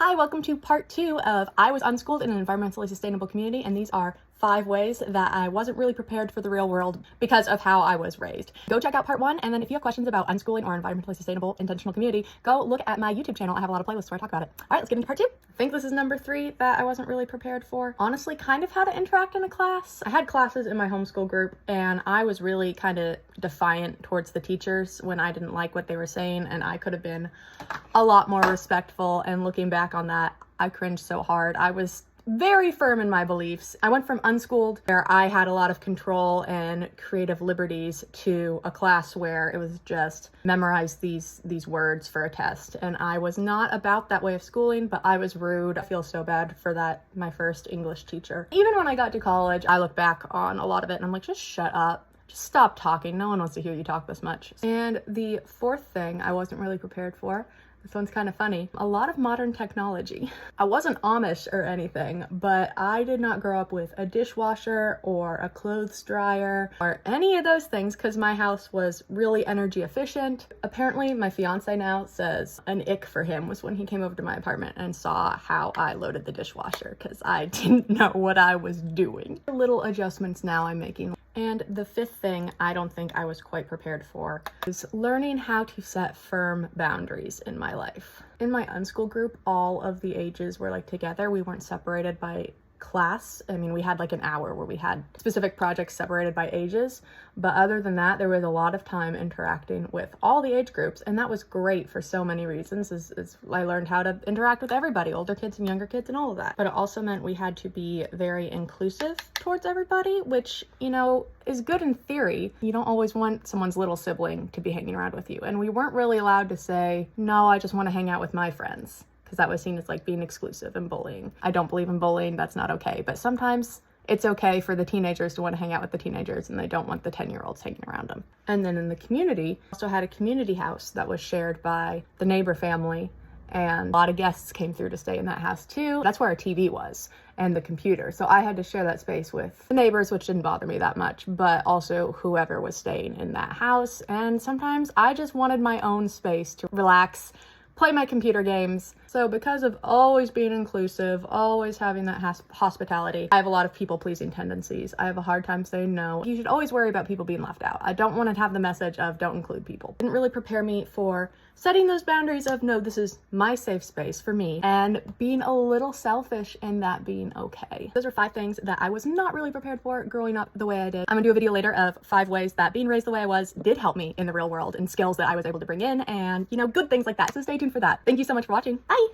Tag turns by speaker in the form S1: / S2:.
S1: Hi, welcome to part 2 of I was unschooled in an environmentally sustainable community, and these are 5 ways that I wasn't really prepared for the real world because of how I was raised. Go check out part 1, and then if you have questions about unschooling or environmentally sustainable intentional community, go look at my YouTube channel. I have a lot of playlists where I talk about it. All right, let's get into part 2. I think this is number 3 that I wasn't really prepared for. Honestly, kind of how to interact in a class. I had classes in my homeschool group, and I was really kind of defiant towards the teachers when I didn't like what they were saying, and I could have been a lot more respectful, and looking back on that, I cringed so hard. I was very firm in my beliefs. I went from unschooled, where I had a lot of control and creative liberties, to a class where it was just memorize these words for a test. And I was not about that way of schooling, but I was rude. I feel so bad for that, my first English teacher. Even when I got to college, I look back on a lot of it and I'm like, just shut up. Just stop talking. No one wants to hear you talk this much. And the 4th thing I wasn't really prepared for, this one's kind of funny, a lot of modern technology. I wasn't Amish or anything, but I did not grow up with a dishwasher or a clothes dryer or any of those things because my house was really energy efficient. Apparently, my fiance now says an ick for him was when he came over to my apartment and saw how I loaded the dishwasher because I didn't know what I was doing. Little adjustments now I'm making. And the 5th thing I don't think I was quite prepared for is learning how to set firm boundaries in my life. In my unschool group, all of the ages were like together. We weren't separated by class. I mean, we had like an hour where we had specific projects separated by ages, but other than that, there was a lot of time interacting with all the age groups, and that was great for so many reasons. Is I learned how to interact with everybody, older kids and younger kids and all of that. But it also meant we had to be very inclusive towards everybody, which, you know, is good in theory. You don't always want someone's little sibling to be hanging around with you, and we weren't really allowed to say, no, I just want to hang out with my friends, because that was seen as like being exclusive and bullying. I don't believe in bullying, that's not okay. But sometimes it's okay for the teenagers to want to hang out with the teenagers and they don't want the 10-year-olds hanging around them. And then in the community, also had a community house that was shared by the neighbor family, and a lot of guests came through to stay in that house too. That's where our TV was and the computer. So I had to share that space with the neighbors, which didn't bother me that much, but also whoever was staying in that house. And sometimes I just wanted my own space to relax, play my computer games. So because of always being inclusive, always having that hospitality, I have a lot of people-pleasing tendencies. I have a hard time saying no. You should always worry about people being left out. I don't want to have the message of don't include people. Didn't really prepare me for setting those boundaries of no, this is my safe space for me, and being a little selfish and that being okay. Those are 5 things that I was not really prepared for growing up the way I did. I'm gonna do a video later of 5 ways that being raised the way I was did help me in the real world, and skills that I was able to bring in, and, you know, good things like that. So stay tuned for that. Thank you so much for watching. Bye!